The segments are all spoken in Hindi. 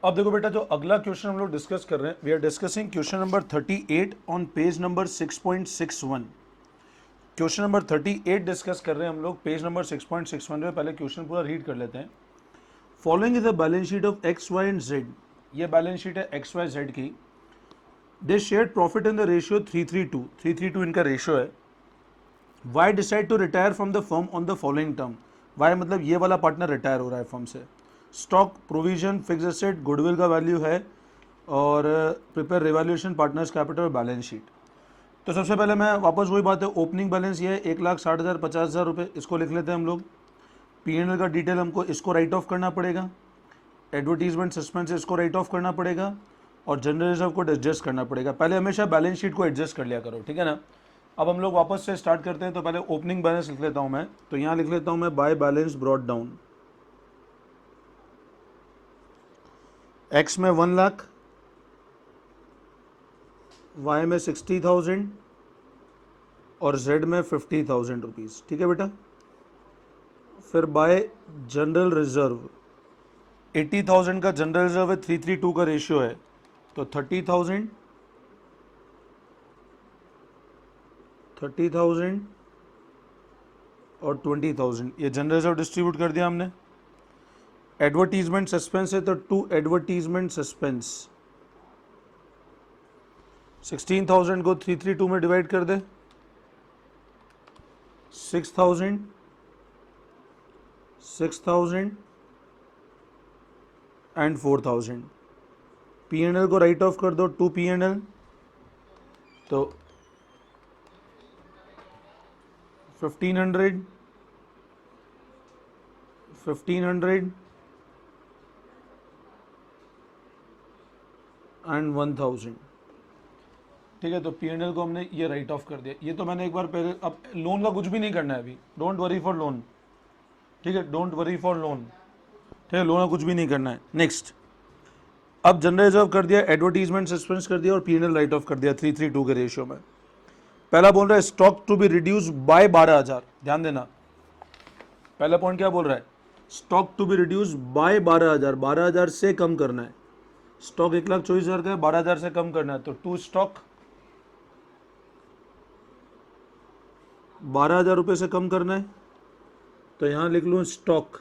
अब देखो बेटा, जो अगला क्वेश्चन हम लोग डिस्कस कर रहे हैं, we are discussing question number 38 on page number 6.61। Question number 38 discuss कर रहे हैं हम लोग पेज नंबर 6.61 में। पहले क्वेश्चन पूरा रीड कर लेते हैं। Following is the balance sheet of X Y and Z. ये बैलेंस शीट है एक्स वाई जेड की। They share profit in the ratio 332। 332 इनका रेशियो है। Y decide to retire from the firm on the following term. Y मतलब ये वाला पार्टनर रिटायर हो रहा है फर्म से। Stock, provision, fix asset, goodwill का वैल्यू है, और प्रिपेयर रिवैल्यूएशन, पार्टनर्स कैपिटल और बैलेंस शीट। तो सबसे पहले मैं वापस वही बात है, ओपनिंग बैलेंस ये है 1,60,000 50,000 रुपये, इसको लिख लेते हैं हम लोग। P&L का डिटेल हमको इसको राइट ऑफ करना पड़ेगा। एडवर्टीजमेंट सस्पेंस इसको राइट ऑफ करना पड़ेगा, और जनरल रिजर्व को एडजस्ट करना पड़ेगा। पहले हमेशा बैलेंस शीट को एडजस्ट कर लिया करो, ठीक है ना। अब हम लोग वापस से स्टार्ट करते हैं। तो पहले ओपनिंग बैलेंस लिख लेता हूँ मैं। तो यहाँ लिख लेता हूँ मैं, by balance brought down. X में 1 लाख, वाई में 60,000 और जेड में 50,000 रुपीज़, ठीक है बेटा। फिर बाय जनरल रिजर्व 80,000 का जनरल रिजर्व है, 332 का रेशियो है, तो 30,000 और 20,000 ये जनरल रिजर्व डिस्ट्रीब्यूट कर दिया हमने। एडवर्टीजमेंट सस्पेंस है तो 2 एडवर्टीजमेंट सस्पेंस। 16,000 को 332 में डिवाइड कर दे। 6,000 एंड 4,000। P&L को राइट ऑफ कर दो, 2 P&L, तो 1,500 एंड 1,000, ठीक है। तो P&L को हमने ये राइट ऑफ कर दिया। ये तो मैंने एक बार पहले, अब लोन का कुछ भी नहीं करना है अभी, डोंट वरी फॉर लोन, ठीक है, डोंट वरी फॉर लोन, ठीक है, लोन का कुछ भी नहीं करना है। नेक्स्ट, अब जनरल रिजर्व कर दिया, एडवर्टीजमेंट सस्पेंस कर दिया, और P&L राइट ऑफ कर दिया 332 के रेशियो में। पहला बोल रहा है stock to be reduce by 12,000। ध्यान देना, पहला पॉइंट क्या बोल रहा है, stock to be reduce by 12,000। 12,000 से कम करना है। स्टॉक 1,24,000 का है, 12,000 से कम करना है, तो टू स्टॉक 12,000 रुपये से कम करना है। तो यहां लिख लूँ स्टॉक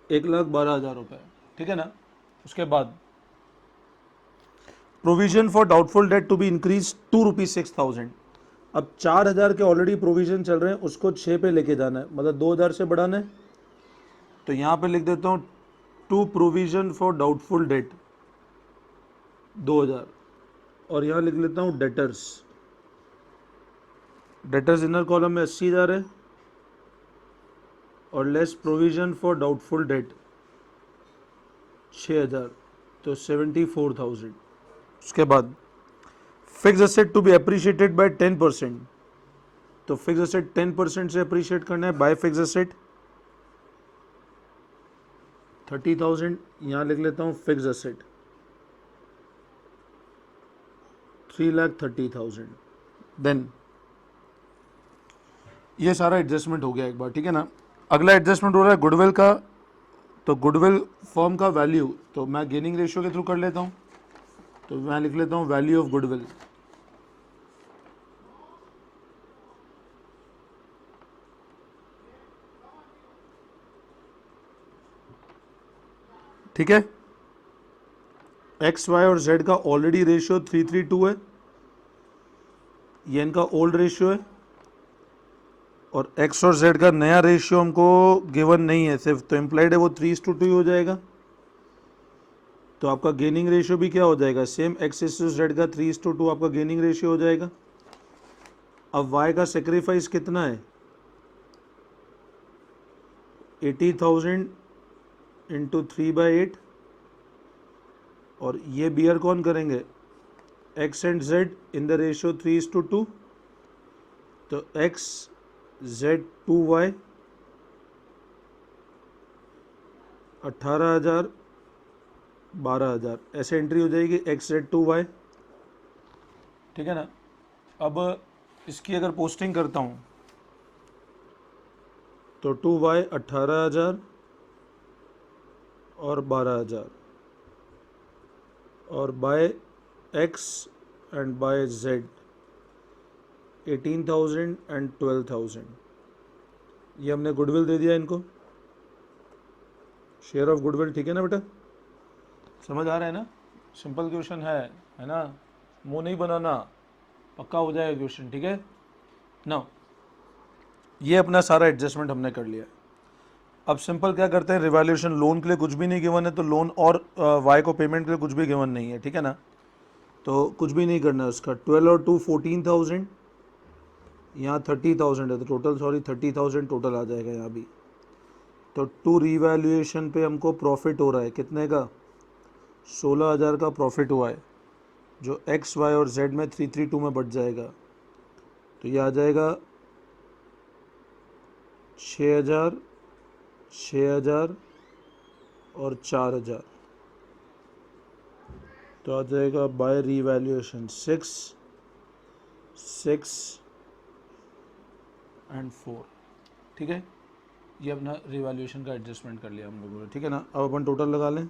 1,12,000 रुपये, ठीक है ना। उसके बाद provision for doubtful debt to be increase to ₹6,000। अब 4,000 के ऑलरेडी प्रोविजन चल रहे हैं, उसको 6 पे लेके जाना है, मतलब 2,000 से बढ़ाना है। तो यहां पे लिख देता हूं to provision for doubtful debt 2,000, और यहां लिख लेता हूं डेटर्स। डेटर्स इनर कॉलम में 80,000 है, और less provision for doubtful debt 6,000, तो 74,000। उसके बाद fix asset to be appreciated by 10%। तो फिक्स एसेट 10% से अप्रिशिएट करना है बाय फिक्स एसेट 30,000। यहां लिख लेता हूं फिक्स एसेट 3,30,000। देन ये सारा एडजस्टमेंट हो गया एक बार, ठीक है ना। अगला एडजस्टमेंट हो रहा है गुडविल का। तो गुडविल फर्म का वैल्यू, तो मैं गेनिंग रेशियो के थ्रू कर लेता हूं। तो मैं लिख लेता हूं वैल्यू ऑफ गुडविल, ठीक है। एक्स वाई और जेड का ऑलरेडी रेशियो 332 है, ये इनका ओल्ड रेशियो है, और एक्स और जेड का नया रेशियो हमको गिवन नहीं है सिर्फ, तो इम्प्लाइड है वो 3:2 हो जाएगा। तो आपका गेनिंग रेशियो भी क्या हो जाएगा, सेम एक्स इस जेड का 3:2 आपका गेनिंग रेशियो हो जाएगा। अब वाई का सेक्रीफाइस कितना है, 80,000 इंटू 3/8, और ये बियर कौन करेंगे, x and Z in the ratio 3:2। तो एक्स जेड 2y 18,000 12,000 ऐसे एंट्री हो जाएगी, एक्स जेड 2y, ठीक है ना। अब इसकी अगर पोस्टिंग करता हूँ तो 2y 18,000 और 12,000 और by x and by z 18,000 and 12,000। ये हमने गुडविल दे दिया इनको, शेयर ऑफ गुडविल, ठीक है ना बेटा, समझ आ रहा है ना, सिंपल क्वेश्चन है ना, मुंह नहीं बनाना, पक्का हो जाएगा क्वेश्चन, ठीक है ना। ये अपना सारा एडजस्टमेंट हमने कर लिया। अब सिंपल क्या करते हैं, रिवैल्यूएशन, लोन के लिए कुछ भी नहीं गिवन है तो लोन और वाई को पेमेंट के लिए कुछ भी गिवन नहीं है, ठीक है ना, तो कुछ भी नहीं करना है उसका। 12 और 2 14,000, यहाँ 30,000 है तो टोटल, सॉरी 30,000 टोटल आ जाएगा यहाँ भी। तो टू रिवैल्यूएशन पे हमको प्रॉफिट हो रहा है कितने का, 16,000 का प्रॉफिट हुआ है, जो एक्स वाई और जेड में 332 में बढ़ जाएगा। तो ये आ जाएगा 6,000, 6,000 और 4,000, तो आ जाएगा बाय रिवैल्यूएशन 6, 6 एंड 4, ठीक है। ये अपना रिवैल्यूएशन का एडजस्टमेंट कर लिया हम लोगों ने, ठीक है ना। अब अपन टोटल लगा लें,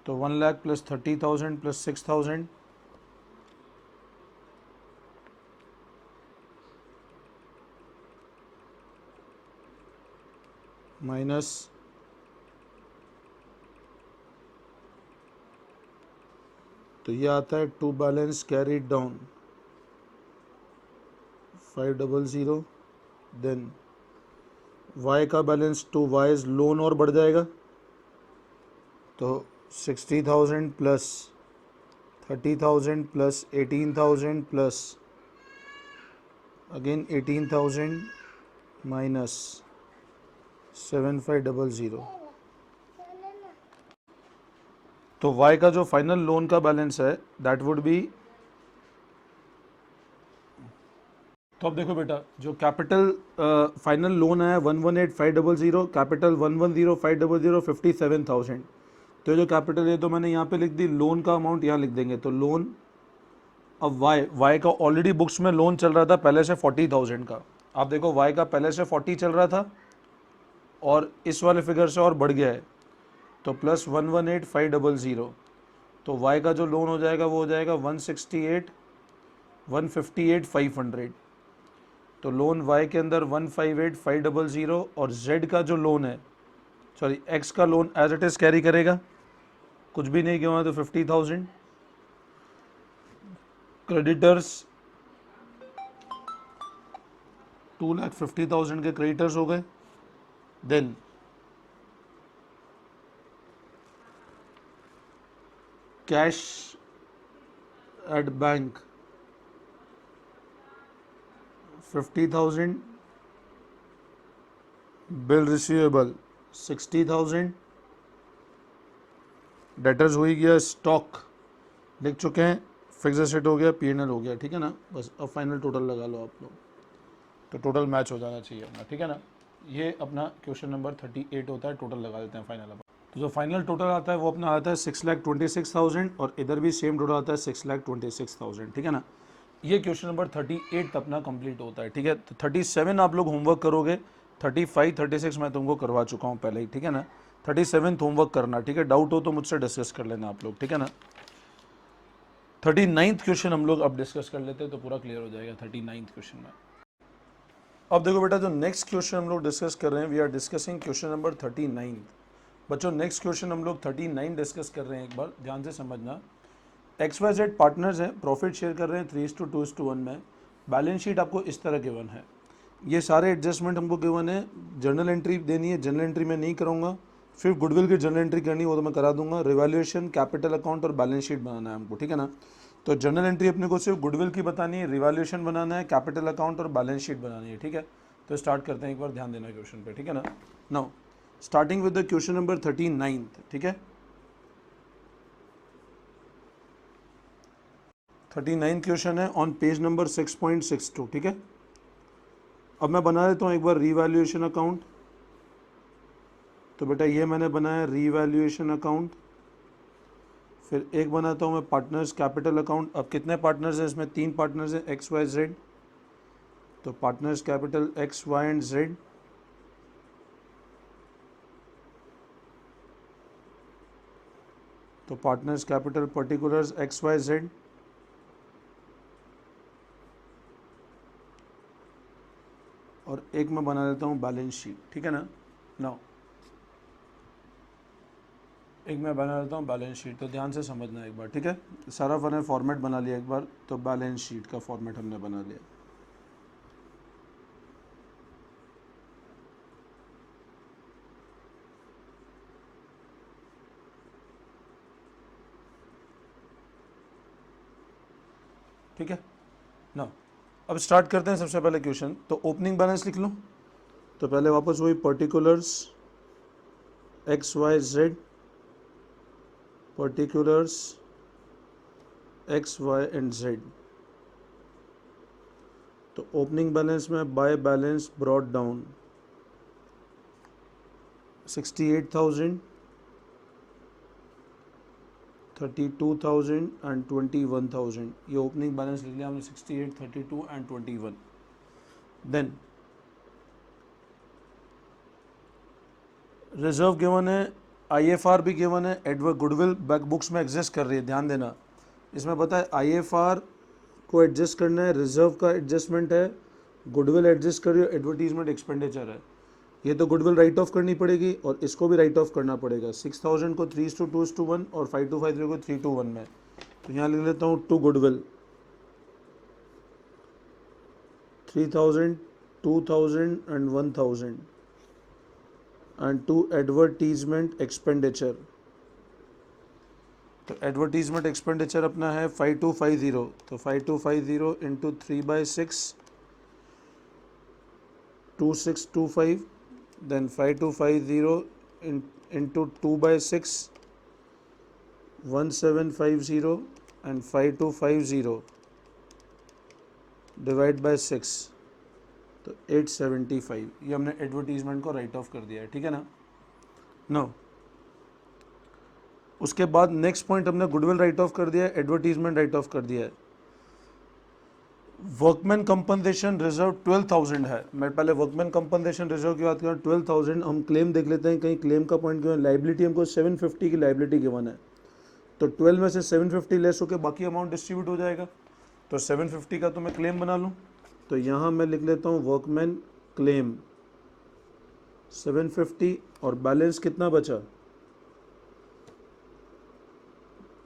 तो 1 लाख प्लस 30,000 प्लस 6,000 माइनस तो ये आता है to balance carried down 500, then Y का बैलेंस टू वाइज लोन और बढ़ जाएगा, तो 60,000 plus 30,000 plus 18,000 plus again 18,000 minus 7500। तो वाई का जो फाइनल लोन का बैलेंस है दैट वुड बी, तो अब देखो बेटा, जो कैपिटल फाइनल लोन है 118,500, कैपिटल 110,500, 57,000। तो जो कैपिटल है तो मैंने यहाँ पे लिख दी, लोन का अमाउंट यहाँ लिख देंगे, तो लोन, अब वाई का ऑलरेडी बुक्स में लोन चल रहा था पहले से 40,000 का, आप देखो वाई का पहले से 40 चल रहा था और इस वाले फिगर से और बढ़ गया है, तो प्लस 118,500, तो वाई का जो लोन हो जाएगा वो हो जाएगा 158,500। तो लोन वाई के अंदर 158,500 और जेड का जो लोन है, सॉरी एक्स का loan as it is carry करेगा, कुछ भी नहीं किया तो 50,000। क्रेडिटर्स 2,50,000 के क्रेडिटर्स हो गए, then cash at bank 50,000, bill receivable 60,000, debtors हो ही गया, स्टॉक लिख चुके हैं, फिक्स एसेट हो गया, पीएनएल हो गया, ठीक है ना। बस अब फाइनल टोटल लगा लो आप लोग, तो टोटल मैच हो जाना चाहिए अपना, ठीक है ना। ये अपना क्वेश्चन नंबर 38 होता है, टोटल लगा देते हैं फाइनल। अब तो जो फाइनल टोटल आता है वो अपना आता है 6,26,000 और इधर भी सेम टोटल आता है 6,26,000, ठीक है ना। ये क्वेश्चन नंबर 38 अपना कंप्लीट होता है, ठीक है। तो 37 आप लोग होमवर्क करोगे, 35 36 मैं तुमको करवा चुका हूँ पहले ही, ठीक है ना। 37 होमवर्क करना, ठीक है, डाउट हो तो मुझसे डिस्कस कर लेना आप लोग, ठीक है ना। 39th क्वेश्चन हम लोग अब डिस्कस कर लेते हैं तो पूरा क्लियर हो जाएगा 39th क्वेश्चन में। अब देखो बेटा, जो नेक्स्ट क्वेश्चन हम लोग डिस्कस कर रहे हैं, we are discussing question number 39। बच्चों नेक्स्ट क्वेश्चन हम लोग 39 डिस्कस कर रहे हैं, एक बार ध्यान से समझना। XYZ पार्टनर्स हैं, प्रॉफिट शेयर कर रहे हैं 3:2:1 में, बैलेंस शीट आपको इस तरह गिवन है, ये सारे एडजस्टमेंट हमको गिवन है, जर्नल एंट्री देनी है, जर्नल एंट्री में नहीं करूँगा, फिर गुडविल की जर्नल एंट्री करनी वो तो मैं करा दूंगा, रिवैल्यूएशन, कैपिटल अकाउंट और बैलेंस शीट बनाना है हमको, ठीक है ना। तो जर्नल एंट्री अपने को सिर्फ गुडविल की बतानी है, रिवैल्यूएशन बनाना है, कैपिटल अकाउंट और बैलेंस शीट बनानी है, ठीक है। तो स्टार्ट करते हैं, एक बार ध्यान देना क्वेश्चन पे, ठीक है ना। Now starting with the question number 39, ठीक है। 39 क्वेश्चन है ऑन पेज नंबर 6.62, ठीक है। अब मैं बना देता हूँ एक बार रीवैल्यूएशन अकाउंट। तो बेटा ये मैंने बनाया रीवैल्यूएशन अकाउंट, फिर एक बनाता हूँ मैं पार्टनर्स कैपिटल अकाउंट। अब कितने पार्टनर्स हैं इसमें, 3 पार्टनर्स हैं, XYZ, तो partners capital XY and Z, तो पार्टनर्स कैपिटल पर्टिकुलर्स XYZ, और एक मैं बना देता हूँ बैलेंस शीट, ठीक है ना। नो, एक मैं बना देता हूँ बैलेंस शीट, तो ध्यान से समझना एक बार, ठीक है। सारा मैंने फॉर्मेट बना लिया एक बार, तो बैलेंस शीट का फॉर्मेट हमने बना लिया। ठीक है ना। अब स्टार्ट करते हैं सबसे पहले क्वेश्चन। तो ओपनिंग बैलेंस लिख लो। तो पहले वापस वही particulars XYZ, particulars X, Y and Z। तो ओपनिंग बैलेंस में by balance brought down 68,000, 32,000 and 21,000। ये ओपनिंग बैलेंस लिख लिया हमने, 68, 32 एंड 21। देन रिजर्व गिवन है, IFR भी गिवन है, एडवर्ड गुडविल बैक बुक्स में एग्जिस्ट कर रही है, ध्यान देना। इसमें पता है IFR को एडजस्ट करना है, रिजर्व का एडजस्टमेंट है, गुडविल एडजस्ट कर रही है, एडवर्टीजमेंट एक्सपेंडिचर है। ये तो गुडविल राइट ऑफ करनी पड़ेगी और इसको भी राइट ऑफ करना पड़ेगा। 6,000 को 3:2:1 और 5,253 को 3:1 में। तो यहाँ लिख लेता हूँ to goodwill 3,000, 2,000 and 1,000 and to advertisement expenditure. तो एडवर्टीजमेंट एक्सपेंडिचर अपना है 5,250। तो 5,250 into 3/6 2625, then 5,250 into 2/6 1750 and 5,250 divide by 6, तो 875। ये हमने एडवर्टीजमेंट को राइट ऑफ कर दिया है, ठीक है ना। नो, उसके बाद नेक्स्ट पॉइंट हमने गुडविल राइट ऑफ कर दिया है, एडवर्टीजमेंट राइट ऑफ कर दिया है। वर्कमैन कंपनसेशन रिजर्व 12,000 है। मैं पहले वर्कमैन कंपनसेशन रिजर्व की बात करूँ, 12,000। हम क्लेम देख लेते हैं, कहीं क्लेम का पॉइंट गिवन। लाइबिलिटी हमको 750 की लाइबिलिटी गिवन है, तो 12 में से 750 लेस होकर बाकी अमाउंट डिस्ट्रीब्यूट हो जाएगा। तो 750 का तो मैं क्लेम बना लूँ, तो यहाँ मैं लिख लेता हूँ वर्कमैन क्लेम 750, और बैलेंस कितना बचा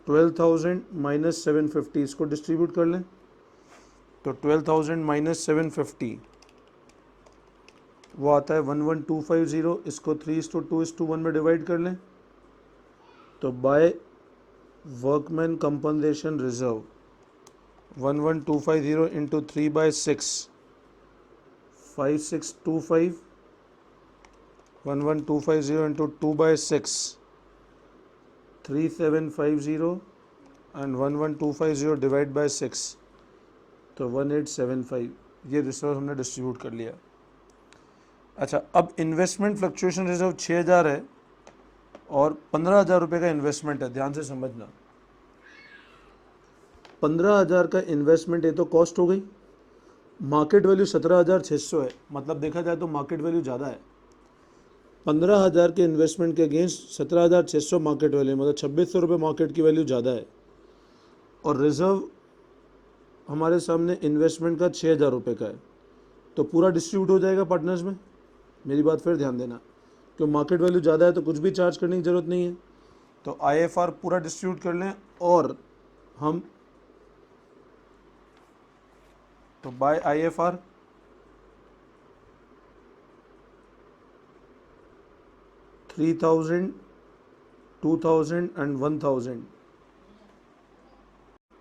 12,000 माइनस 750। इसको डिस्ट्रीब्यूट कर लें, तो 12,000 माइनस 750 वो आता है 11,250। इसको 3:2:1 में डिवाइड कर लें, तो by workman compensation reserve 11,250 into 3/6 5625, 11,250 into 2/6 3750 and 11,250 divide by 6, तो 1875। ये रिजर्व हमने डिस्ट्रीब्यूट कर लिया। अच्छा, अब इन्वेस्टमेंट फ्लक्चुएशन रिजर्व 6,000 है और 15,000 रुपये का इन्वेस्टमेंट है। ध्यान से समझना, 15,000 का इन्वेस्टमेंट, ये तो कॉस्ट हो गई। मार्केट वैल्यू 17,600 है, मतलब देखा जाए तो मार्केट वैल्यू ज़्यादा है। 15,000 के इन्वेस्टमेंट के अगेंस्ट 17,600 मार्केट वैल्यू, मतलब 2,600 रुपये मार्केट की वैल्यू ज़्यादा है। और रिजर्व हमारे सामने इन्वेस्टमेंट का 6,000 रुपये का है, तो पूरा डिस्ट्रीब्यूट हो जाएगा पार्टनर्स में। मेरी बात फिर ध्यान देना, क्योंकि मार्केट वैल्यू ज़्यादा है तो कुछ भी चार्ज करने की ज़रूरत नहीं है। तो IFR पूरा डिस्ट्रीब्यूट कर लें, और हम तो बाय IFR 3,000, 2,000 एंड 1,000,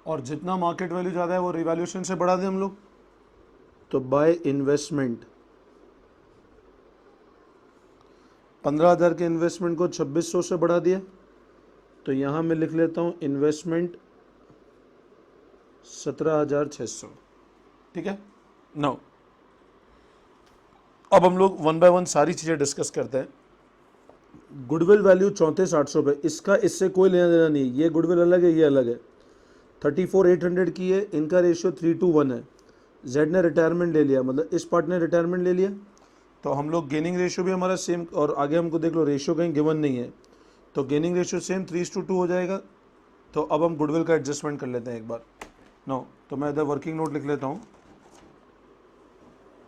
और जितना मार्केट वैल्यू ज़्यादा है वो रिवैल्यूएशन से बढ़ा दें हम लोग। तो बाय इन्वेस्टमेंट 15,000 के इन्वेस्टमेंट को 2,600 से बढ़ा दिया, तो यहाँ मैं लिख लेता हूँ इन्वेस्टमेंट 17,600, ठीक है। नाउ अब हम लोग 1 बाय 1 सारी चीज़ें डिस्कस करते हैं। गुडविल वैल्यू 34,800 पे, इसका इससे कोई लेना देना नहीं। ये गुडविल अलग है, ये अलग है। 34,800 की है, इनका रेशियो 3:1 है। जेड ने रिटायरमेंट ले लिया, मतलब इस पार्ट ने रिटायरमेंट ले लिया, तो हम लोग गेनिंग रेशियो भी हमारा सेम। और आगे हमको देख लो, रेशियो कहीं गिवन नहीं है, तो गेनिंग रेशियो सेम 3:2 हो जाएगा। तो अब हम गुडविल का एडजस्टमेंट कर लेते हैं एक बार। नो, तो मैं इधर वर्किंग नोट लिख लेता हूँ,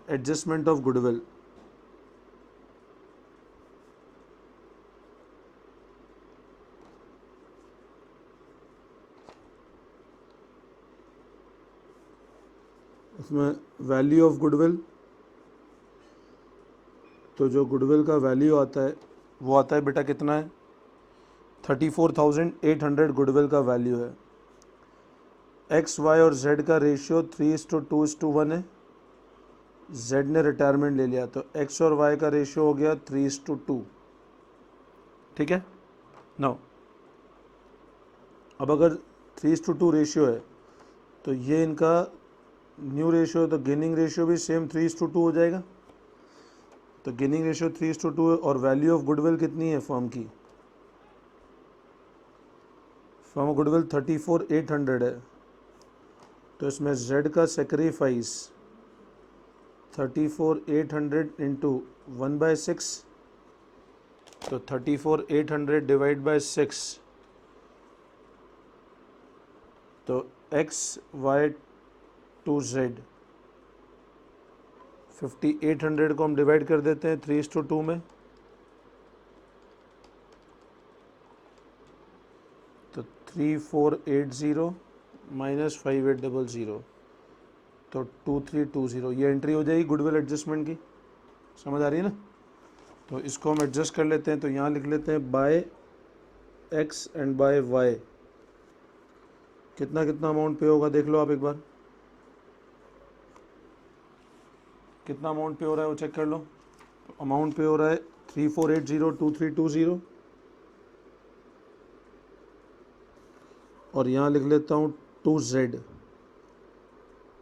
एडजस्टमेंट ऑफ गुडविल। इसमें वैल्यू ऑफ गुडविल, तो जो गुडविल का वैल्यू आता है वो आता है बेटा कितना है, 34,800 गुडविल का वैल्यू है। एक्स वाई और जेड का रेशियो 3:2:1 है। जेड ने रिटायरमेंट ले लिया तो एक्स और वाई का रेशियो हो गया 3:2। ठीक है। नो, अब अगर 3:2 रेशियो है तो ये इनका न्यू रेशियो है, तो गेनिंग रेशियो भी सेम 3:2 हो जाएगा। तो गेनिंग रेशियो 3:2 है और वैल्यू ऑफ गुडविल कितनी है फर्म की, फर्म गुडविल 34,800 है। तो इसमें जेड का सेक्रीफाइस 34,800 इंटू 1/6, तो 34,800 डिवाइड बाय 6, तो एक्स वाई टू जेड 5800 को हम डिवाइड कर देते हैं 3:2 में, तो 3480 माइनस 5800, तो 2320। ये एंट्री हो जाएगी गुडविल एडजस्टमेंट की। समझ आ रही है ना। तो इसको हम एडजस्ट कर लेते हैं। तो यहाँ लिख लेते हैं by x and by Y कितना कितना अमाउंट पे होगा, देख लो आप एक बार कितना अमाउंट पे हो रहा है वो चेक कर लो। तो अमाउंट पे हो रहा है 34802320, और यहाँ लिख लेता हूँ 2Z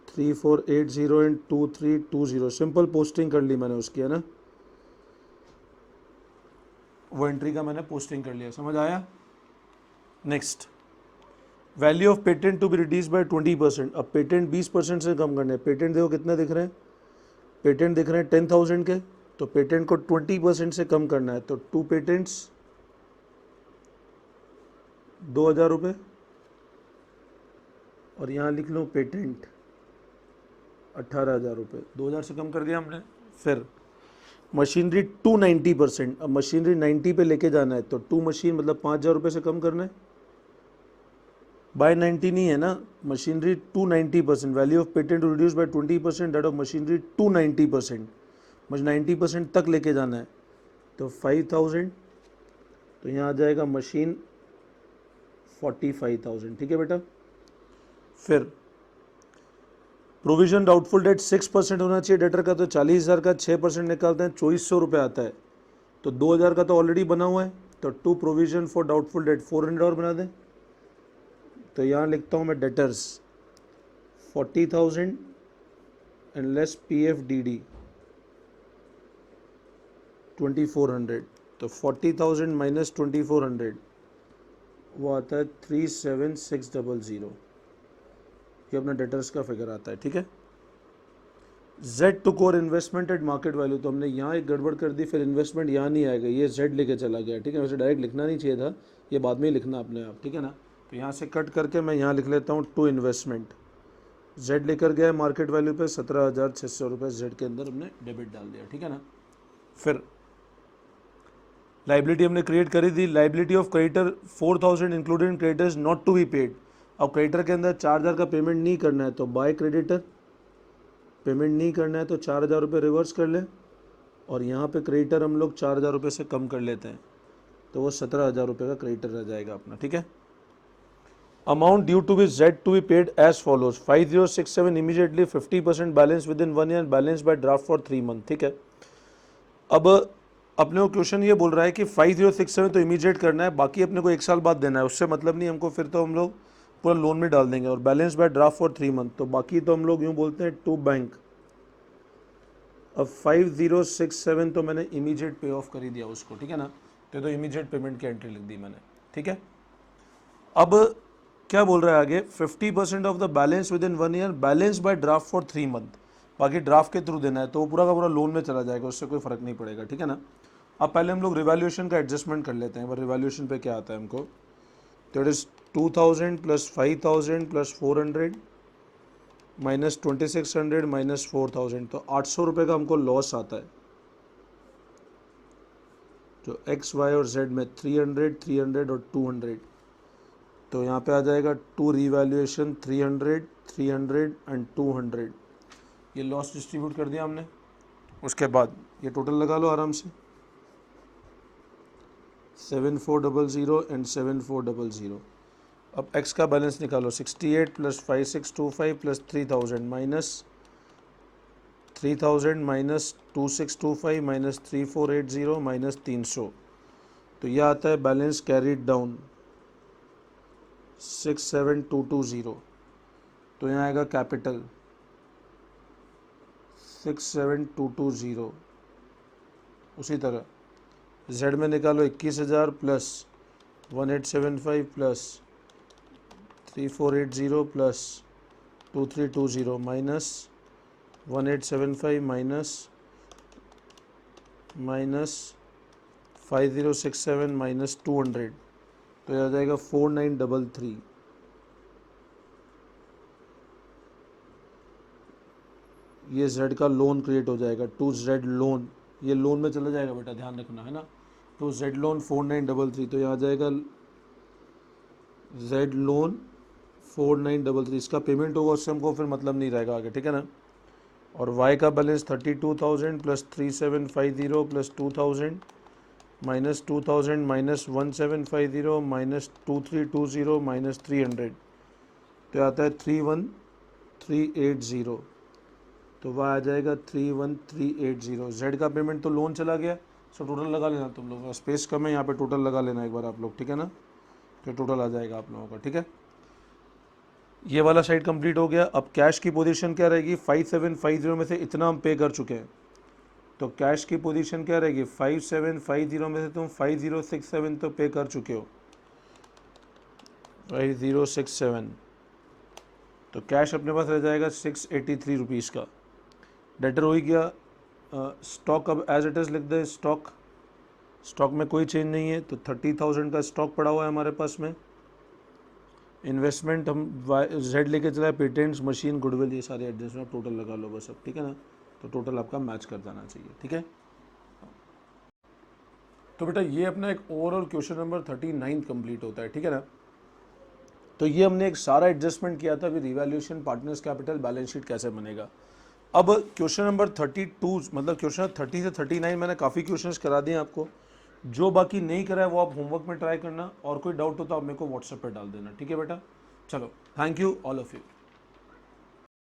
3480 एंड 2320। सिंपल पोस्टिंग कर ली मैंने उसकी, है ना, वो एंट्री का मैंने पोस्टिंग कर लिया। समझ आया। Next, value of patent to be reduce by 20%। अब पेटेंट 20% से कम करने हैं। पेटेंट देखो कितने दिख रहे हैं, पेटेंट दिख रहे हैं 10,000 के, तो पेटेंट को 20% से कम करना है। तो 2 पेटेंट्स 2,000 रुपये, और यहाँ लिख लो पेटेंट 18,000 रुपये। 2,000 से कम कर दिया हमने। फिर मशीनरी 290%। अब मशीनरी 90 पे लेके जाना है, तो 2 मशीन मतलब 5,000 रुपये से कम करना है। बाय 90 नहीं है ना, machinery 290%। Value of patent reduce by 20%, that of machinery 290%। मुझे 90% तक लेके जाना है, तो 5,000, तो यहाँ आ जाएगा मशीन 45,000। ठीक है बेटा। फिर प्रोविजन डाउटफुल डेट 6% होना चाहिए डेटर का, तो 40,000 का 6% निकालते हैं 2,400 रुपये आता है। तो 2,000 का तो ऑलरेडी बना हुआ है, तो 2 प्रोविजन फॉर डाउटफुल डेट 400 और बना दें। तो यहाँ लिखता हूँ मैं डेटर्स 40,000 एंड लेस PFDD 2,400, तो 40,000 माइनस 2,400 वो आता है 37,600। ये अपना डेटर्स का फिगर आता है। ठीक है। Z to core investment at market value, तो हमने यहाँ एक गड़बड़ कर दी, फिर इन्वेस्टमेंट यहाँ नहीं आएगा, ये Z लेके चला गया। ठीक है, वैसे डायरेक्ट लिखना नहीं चाहिए था, ये बाद में ही लिखना अपने आप। ठीक है ना। तो यहाँ से कट करके मैं यहाँ लिख लेता हूँ टू इन्वेस्टमेंट। Z लेकर गया मार्केट वैल्यू पे 17,600 रुपये, Z के अंदर हमने डेबिट डाल दिया। ठीक है ना। फिर लाइबिलिटी हमने क्रिएट करी थी। Liability of creditor 4,000 included in creditors not to be paid. अब क्रेडिटर के अंदर 4,000 का पेमेंट नहीं करना है, तो बाय क्रेडिटर पेमेंट नहीं करना है, तो 4,000 रुपये रिवर्स कर ले, और यहाँ पे क्रेडिटर हम लोग 4,000 रुपये से कम कर लेते हैं, तो वो 17,000 रुपये का क्रेडिटर रह जाएगा अपना। ठीक है। Amount due to be Z to be paid as follows 5067 immediately 50% balance within 1 year, balance by draft for 3 month. ठीक है। अब अपने को क्वेश्चन ये बोल रहा है कि 5067 तो इमीडिएट करना है, बाकी अपने को 1 साल बाद देना है, उससे मतलब नहीं हमको, फिर तो हम लोग पूरा लोन में डाल देंगे। और balance by draft for 3 month, तो बाकी तो हम लोग यूँ बोलते हैं टू बैंक। अब 5067 तो मैंने इमीडिएट पे ऑफ कर ही दिया उसको। ठीक है ना। तो इमीडिएट पेमेंट की एंट्री लिख दी मैंने। ठीक है। अब क्या बोल रहा है आगे, 50% of the balance within 1 year, balance by draft for 3 month. बाकी ड्राफ्ट के थ्रू देना है, तो वो पूरा का पूरा लोन में चला जाएगा, उससे कोई फर्क नहीं पड़ेगा। ठीक है ना। अब पहले हम लोग रिवैल्यूएशन का एडजस्टमेंट कर लेते हैं। रिवैल्यूएशन पे क्या आता है हमको, तो it is 2000 plus 5000 plus 400 minus 2600 minus 4000, तो 800 रुपये का हमको लॉस आता है। जो एक्स वाई और जेड में 300 300 और 200, तो यहाँ पे आ जाएगा टू रीवैल्यूएशन 300 300 एंड 200। ये लॉस डिस्ट्रीब्यूट कर दिया हमने। उसके बाद ये टोटल लगा लो आराम से, 7400 एंड 7400। अब x का बैलेंस निकालो, 68 plus 5625 plus 3000 minus 3000 minus 2625 minus 3480 minus 300, तो यह आता है बैलेंस कैरीड डाउन 67220। तो यहाँ आएगा कैपिटल 67220। उसी तरह Z में निकालो 21,000 plus 1875 plus 3480 plus 2320 minus 1875 minus 5067 minus 200, तो यह आ जाएगा 4933। ये Z का लोन क्रिएट हो जाएगा, टू Z लोन, ये लोन में चला जाएगा बेटा, ध्यान रखना है ना। तो Z लोन 4933, तो यहाँ आ जाएगा Z लोन 4933, इसका पेमेंट होगा, उससे हमको फिर मतलब नहीं रहेगा आगे, ठीक है ना। और Y का balance 32,000 plus 3750 plus 2000 minus 2000 minus 1750 minus 2320 minus 300, तो आता है 31380, तो वह आ जाएगा 31380। Z का पेमेंट तो लोन चला गया, सो टोटल लगा लेना तुम लोग, स्पेस कम है यहाँ पे, टोटल लगा लेना एक बार आप लोग, ठीक है ना। तो टोटल आ जाएगा आप लोगों का, ठीक है। ये वाला साइड कंप्लीट हो गया। अब कैश की पोजीशन क्या रहेगी, 5750 में से इतना हम पे कर चुके हैं, तो कैश की पोजीशन क्या रहेगी, 5750 में से तुम 5067 तो पे कर चुके हो, 5067, तो कैश अपने पास रह जाएगा 683 रुपीज़ का। डेटर हो ही गया। स्टॉक अब एज इट इज़ लिख दे, स्टॉक में कोई चेंज नहीं है, तो 30,000 का स्टॉक पड़ा हुआ है हमारे पास में। इन्वेस्टमेंट हम Z लेके चला है, पेटेंट्स, मशीन, गुडविल, ये सारे एडजस्टमेंट टोटल लगा लो बस अब, ठीक है ना। तो टोटल आपका मैच कर जाना चाहिए, ठीक है। तो बेटा ये अपना एक ओवरऑल क्वेश्चन नंबर 39 कंप्लीट होता है, ठीक है ना। तो ये हमने एक सारा एडजस्टमेंट किया था, अभी revaluation, partners capital, balance sheet कैसे बनेगा। अब क्वेश्चन नंबर 32, मतलब क्वेश्चन 30 से 39 मैंने काफ़ी क्वेश्चंस करा दिए आपको। जो बाकी नहीं करा है वो आप होमवर्क में ट्राई करना, और कोई डाउट हो तो आप मेरे को व्हाट्सएप पे डाल देना, ठीक है बेटा। चलो, thank you all of you.